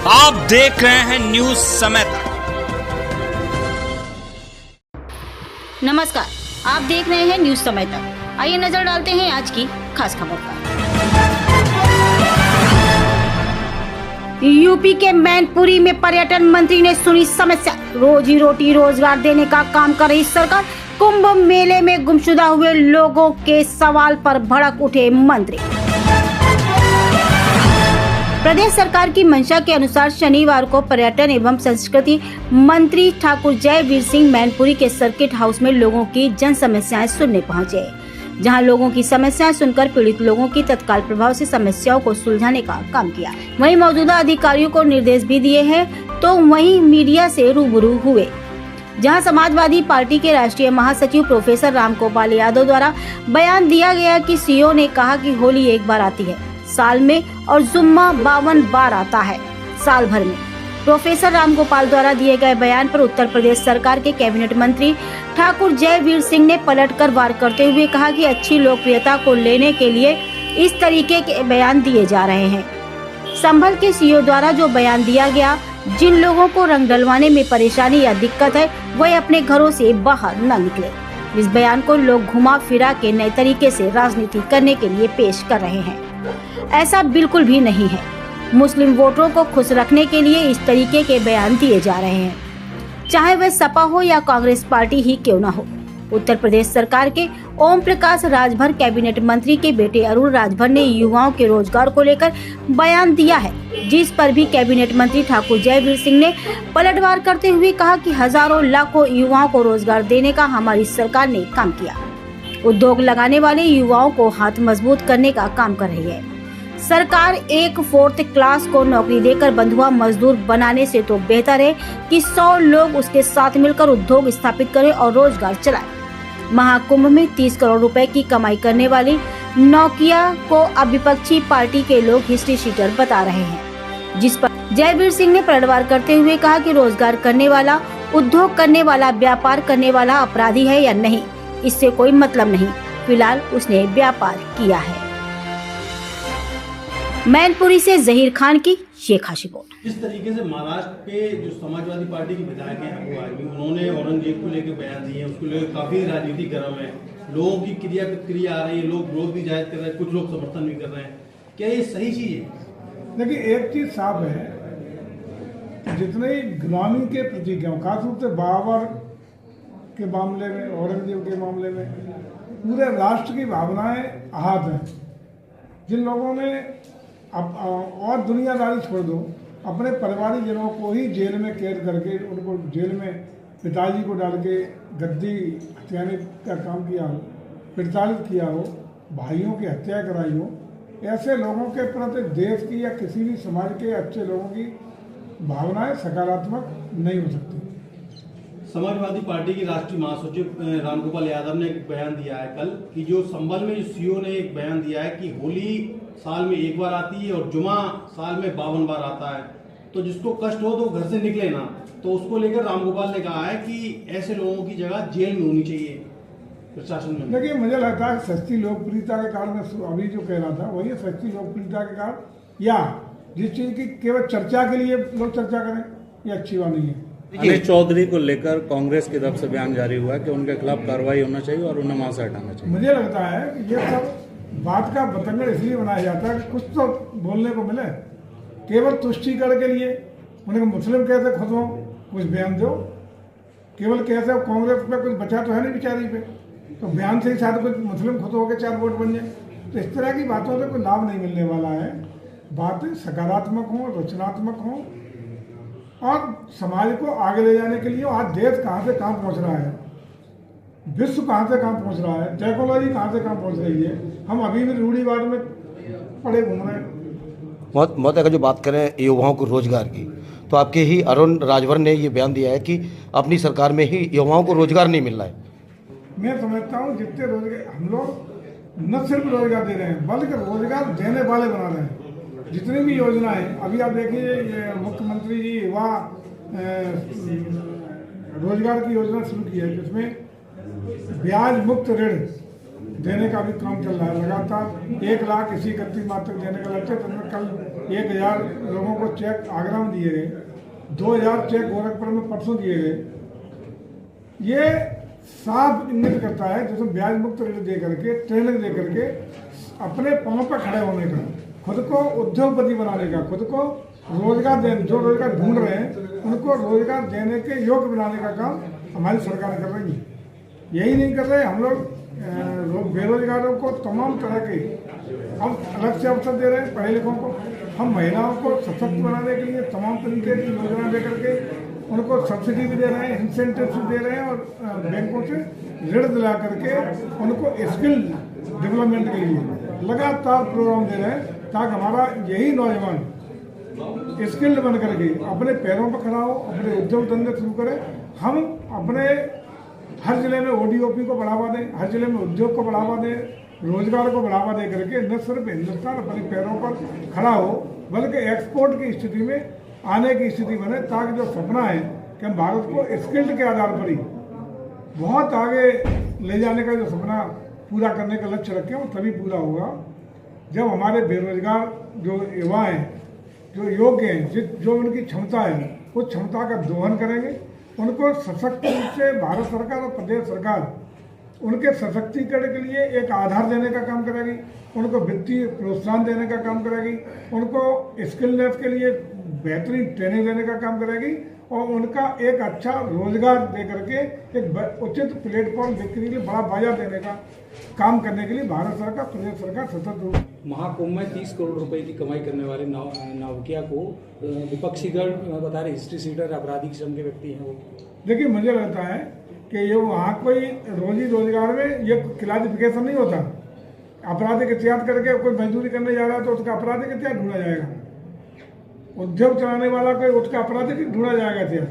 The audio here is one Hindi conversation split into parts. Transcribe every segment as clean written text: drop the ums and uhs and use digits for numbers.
आप देख रहे हैं न्यूज समय तक। नमस्कार, आप देख रहे हैं न्यूज समय तक। आइए नजर डालते हैं आज की खास खबर पर। यूपी के मैनपुरी में पर्यटन मंत्री ने सुनी समस्या। रोजी रोटी रोजगार देने का काम कर रही सरकार। कुंभ मेले में गुमशुदा हुए लोगों के सवाल पर भड़क उठे मंत्री। प्रदेश सरकार की मंशा के अनुसार शनिवार को पर्यटन एवं संस्कृति मंत्री ठाकुर जयवीर सिंह मैनपुरी के सर्किट हाउस में लोगों की जन समस्याएं सुनने पहुंचे, जहां लोगों की समस्याएं सुनकर पीड़ित लोगों की तत्काल प्रभाव से समस्याओं को सुलझाने का काम किया। वहीं मौजूदा अधिकारियों को निर्देश भी दिए हैं, तो वहीं मीडिया से रूबरू हुए, जहां समाजवादी पार्टी के राष्ट्रीय महासचिव प्रोफेसर रामगोपाल यादव द्वारा बयान दिया गया कि सीओ ने कहा कि होली एक बार आती है साल में और जुम्मा 52 बार आता है साल भर में। प्रोफेसर रामगोपाल द्वारा दिए गए बयान पर उत्तर प्रदेश सरकार के कैबिनेट मंत्री ठाकुर जयवीर सिंह ने पलटकर वार करते हुए कहा कि अच्छी लोकप्रियता को लेने के लिए इस तरीके के बयान दिए जा रहे हैं। संभल के सीओ द्वारा जो बयान दिया गया, जिन लोगों को रंग डलवाने में परेशानी या दिक्कत है वह अपने घरों से बाहर न निकले। इस बयान को लोग घुमा फिरा के नए तरीके से राजनीति करने के लिए पेश कर रहे हैं। ऐसा बिल्कुल भी नहीं है। मुस्लिम वोटरों को खुश रखने के लिए इस तरीके के बयान दिए जा रहे हैं, चाहे वह सपा हो या कांग्रेस पार्टी ही क्यों न हो। उत्तर प्रदेश सरकार के ओम प्रकाश राजभर कैबिनेट मंत्री के बेटे अरुण राजभर ने युवाओं के रोजगार को लेकर बयान दिया है, जिस पर भी कैबिनेट मंत्री ठाकुर जयवीर सिंह ने पलटवार करते हुए कहा कि हजारों लाखों युवाओं को रोजगार देने का हमारी सरकार ने काम किया। उद्योग लगाने वाले युवाओं को हाथ मजबूत करने का काम कर रही है। सरकार एक 4th क्लास को नौकरी देकर बंधुआ मजदूर बनाने से तो बेहतर है कि 100 लोग उसके साथ मिलकर उद्योग स्थापित करें और रोजगार चलाएं। महाकुंभ में 30 करोड़ रुपए की कमाई करने वाली नोकिया को अब विपक्षी पार्टी के लोग हिस्ट्री शीटर बता रहे हैं, जिस पर जयवीर सिंह ने पलटवार करते हुए कहा कि रोजगार करने वाला, उद्योग करने वाला, व्यापार करने वाला अपराधी है या नहीं, इससे कोई मतलब नहीं। फिलहाल उसने व्यापार किया है। मैनपुरी से जहीर खान की ये खास रिपोर्ट। इस तरीके से महाराष्ट्र के जो समाजवादी पार्टी की विधायक हैं अबू आजमी, उन्होंने औरंगजेब को लेकर बयान दिए हैं, उसको लेकर काफी राजनीति गर्म है, लोगों की क्रिया प्रतिक्रिया आ रही है, लोग विरोध भी जाहिर कर रहे हैं, कुछ लोग समर्थन भी कर रहे हैं। क्या ये सही चीज है? देखिए, एक चीज साफ है, जितने गुलामी के प्रतीक हैं, खासतौर से बाबर के मामले में, औरंगजेब के मामले में पूरे राष्ट्र की भावनाएं आहत हैं। जिन लोगों ने और दुनियादारी छोड़ दो, अपने परिवारजनों को ही जेल में कैद करके, उनको जेल में पिताजी को डाल के गद्दी हत्याने का काम किया हो, प्रताड़ित किया हो, भाइयों की हत्या कराई हो, ऐसे लोगों के प्रति देश की या किसी भी समाज के अच्छे लोगों की भावनाएं सकारात्मक नहीं हो सकती। समाजवादी पार्टी के राष्ट्रीय महासचिव रामगोपाल यादव ने एक बयान दिया है कल कि जो संभल में जो सीओ ने एक बयान दिया है कि होली साल में एक बार आती है और जुमा साल में 52 बार आता है, तो जिसको कष्ट हो तो घर से निकले ना। तो उसको लेकर रामगोपाल ने कहा है कि ऐसे लोगों की जगह जेल में होनी चाहिए प्रशासन में। देखिए, मुझे लगता है सस्ती लोकप्रियता के कारण, मैं अभी जो कह रहा था वही सस्ती लोकप्रियता के कारण, या जिस चीज की केवल चर्चा के लिए लोग चर्चा करें, ये अच्छी बात नहीं है। अनिल चौधरी को लेकर कांग्रेस की तरफ से बयान जारी हुआ है कि उनके खिलाफ कार्रवाई होना चाहिए और उन्हें वहां से हटाना चाहिए। मुझे लगता है कि ये सब बात का बतंगड़ इसलिए बनाया जाता है कि कुछ तो बोलने को मिले, केवल तुष्टिकरण के लिए। उन्हें मुस्लिम कैसे खुद हो, कुछ बयान दो। केवल कैसे कांग्रेस पे कुछ बचा तो है नहीं बेचारी पे, तो बयान से ही शायद कुछ मुस्लिम खुद हो के 4 वोट बन जाए। तो इस तरह की बातों से कोई लाभ नहीं मिलने वाला है। बातें सकारात्मक हों, रचनात्मक हों और समाज को आगे ले जाने के लिए। आज देश कहाँ से कहाँ पहुँच रहा है, विश्व कहाँ से कहाँ पहुँच रहा है, टेक्नोलॉजी कहाँ से कहाँ पहुँच रही है, हम अभी भी रूढ़िवाद में पड़े घूम रहे हैं। बहुत अगर जो बात करें युवाओं को रोजगार की, तो आपके ही अरुण राजभर ने ये बयान दिया है कि अपनी सरकार में ही युवाओं को रोजगार नहीं मिल रहा है। मैं समझता हूँ जितने रोजगार हम लोग न सिर्फ रोजगार दे रहे हैं बल्कि रोजगार देने वाले बना रहे हैं। जितनी भी योजनाएं अभी आप देखिए, मुख्यमंत्री जी युवा रोजगार की योजना शुरू की है, जिसमें ब्याज मुक्त ऋण देने का भी काम चल रहा है। लगातार 1 लाख इसी 31 मार्च तक देने का लक्ष्य है, जिसमें कल 1000 लोगों को चेक आगरा में दिए गए, 2000 चेक गोरखपुर में परसों दिए गए। ये साफ इंगित करता है जिसमें ब्याज मुक्त ऋण दे करके, ट्रेनिंग दे करके अपने पांव पर खड़े होने का, खुद को उद्योगपति बनाने का, खुद को रोजगार देने, जो रोजगार ढूंढ रहे हैं उनको रोजगार देने के योग्य बनाने का काम हमारी सरकार कर रही है। यही नहीं कर रहे हम लोग बेरोजगारों को तमाम तरह के हम अलग से अवसर दे रहे हैं। पढ़े लिखों को, हम महिलाओं को सशक्त बनाने के लिए तमाम तरीके की योजना दे करके उनको सब्सिडी भी दे रहे हैं, इंसेंटिव भी दे रहे हैं और बैंकों से ऋण दिला करके उनको स्किल डेवलपमेंट के लिए लगातार प्रोग्राम दे रहे हैं, ताकि हमारा यही नौजवान स्किल्ड बन करके अपने पैरों पर खड़ा हो, अपने उद्योग धंधे शुरू करें। हम अपने हर जिले में ODOP को बढ़ावा दें, हर जिले में उद्योग को बढ़ावा दें, रोजगार को बढ़ावा दे करके न सिर्फ हिंदुस्तान अपने पैरों पर खड़ा हो बल्कि एक्सपोर्ट की स्थिति में आने की स्थिति बने, ताकि जो सपना है कि हम भारत को स्किल्ड के आधार पर ही बहुत आगे ले जाने का जो सपना पूरा करने का लक्ष्य रखें, वो तभी पूरा होगा जब हमारे बेरोजगार जो युवा हैं, जो योग्य हैं, जो उनकी क्षमता है, उस क्षमता का दोहन करेंगे। उनको सशक्त रूप से भारत सरकार और प्रदेश सरकार उनके सशक्तिकरण के लिए एक आधार देने का काम करेगी, उनको वित्तीय प्रोत्साहन देने का काम करेगी, उनको स्किलनेस के लिए बेहतरीन ट्रेनिंग देने का काम करेगी और उनका एक अच्छा रोजगार दे करके एक उचित प्लेटफॉर्म बिक्री के लिए बड़ा बाजार देने का काम करने के लिए भारत सरकार, प्रदेश सरकार सतत रूप। महाकुंभ में 30 करोड़ रुपए की कमाई करने वाले नावकिया को विपक्षी दल बता रहे हिस्ट्री सीटर आपराधिक श्रम के व्यक्ति हैं वो। देखिए, मुझे लगता है कि ये वहाँ कोई रोजी रोजगार में ये क्लासिफिकेशन नहीं होता। आपराधिक इतिहास करके कोई मजदूरी करने जा रहा है तो उसका आपराधिक इतिहास ढूंढा जाएगा, उद्योग चलाने वाला कोई उसका आपराधिक ढूंढा जाएगा इतिहास,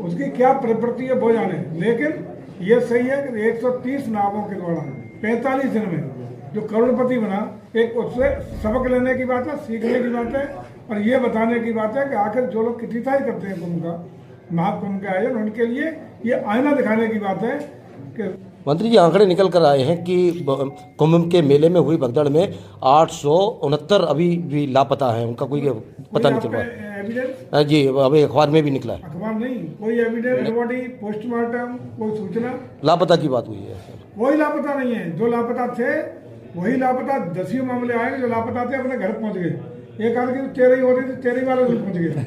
उसकी क्या प्रवृत्ति है वो जाने। लेकिन ये सही है कि 130 नावों के द्वारा 45 दिन में जो करोड़पति बना, एक उससे सबक लेने की बात है, सीखने की बात है और ये बताने की बात है कि आखिर जो लोग क्रिटिसाइज करते हैं कुंभ का, महाकुंभ के आयोजन, उनके लिए ये आईना दिखाने की बात है कि मंत्री जी आंकड़े निकल कर आए हैं कि कुंभ के मेले में हुई भगदड़ में 869 अभी भी लापता हैं, उनका कोई पता नहीं चल रहा एविडेंस जी। अभी अखबार में भी निकला है, अखबार नहीं, कोई एविडेंस, बॉडी पोस्टमार्टम, कोई सूचना, लापता की बात हुई है सर। कोई लापता नहीं है। जो लापता थे वही लापता, 10 मामले आए जो लापता थे अपने घर पहुंच गए। एक आदमी 13 ही हो रही थी, 13 वाले पहुंच गए।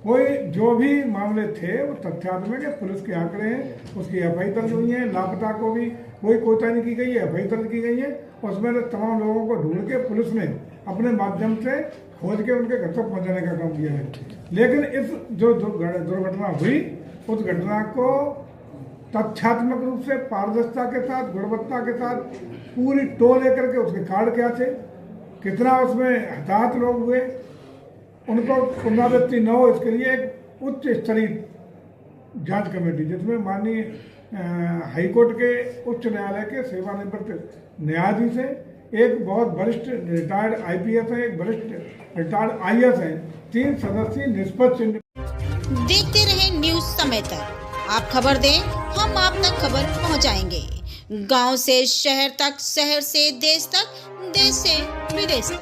कोई जो भी मामले थे वो तथ्यात्मक है, पुलिस के आंकड़े हैं, उसकी FI दर्ज हुई है। लापता को भी कोई कोताही नहीं की गई है, FI दर्ज की गई है। उसमें तमाम लोगों को ढूंढ के पुलिस ने अपने माध्यम से खोज के उनके घर तक पहुंचाने का काम किया है। लेकिन इस जो दुर्घटना हुई, उस घटना को तथ्यात्मक रूप से पारदर्शिता के साथ, गुणवत्ता के साथ पूरी टो लेकर के उसके कार्ड क्या थे, कितना उसमें हताहत लोग हुए, उनको पुनरावृत्ति न हो, इसके लिए एक उच्च स्तरीय जांच कमेटी जिसमें माननीय हाईकोर्ट के उच्च न्यायालय के सेवानिवृत्त न्यायाधीश है, एक बहुत वरिष्ठ रिटायर्ड IPS है, एक वरिष्ठ रिटायर्ड IAS है, 3 सदस्यीय निष्पक्ष। देखते रहे न्यूज समय तक, आप खबर दें, हम आप तक खबर पहुंचाएंगे। गांव से शहर तक, शहर से देश तक, देश से विदेश तक।